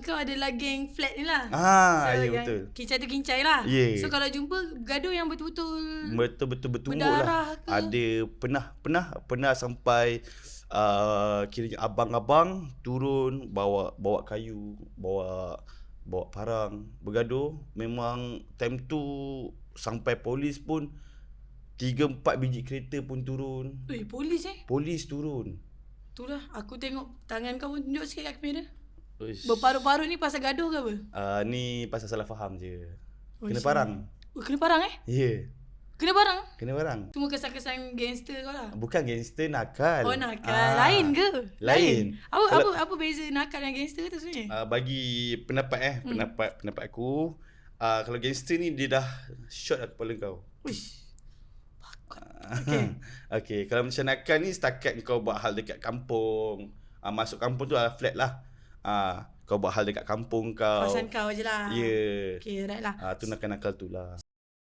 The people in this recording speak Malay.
kau adalah geng flat ni lah. Ya yang betul. kincai tu kincai lah. Yeah. So kalau jumpa gaduh yang betul-betul Betul-betul bertumbuk berdarah lah. ke? Ada pernah sampai kiranya abang-abang turun bawa kayu, bawa parang, bergaduh. Memang time tu sampai polis pun 3-4 biji kereta pun turun. Polis Polis turun. Itulah, aku tengok tangan kau pun tunjuk sikit kat kamera. Uish. Berparut-parut ni pasal gaduh ke apa? Ni pasal salah faham je. Kena Uish. parang. Kena parang Ya. Yeah. Kena parang? Kena parang. Semua kesan-kesan gangster kau lah. Bukan gangster, nakal. Oh, nakal. Lain ke? Lain. Apa beza nakal dan gangster tu sebenarnya? Bagi pendapat pendapat aku, kalau gangster ni dia dah shot dah kepala kau. Uish. Okay, kalau macam nakal ni setakat kau buat hal dekat kampung. Masuk kampung tu flat lah. Kau buat hal dekat kampung kau. Kawasan kau je lah. Ya. Okay, right lah. Tu nakal-nakal tu lah.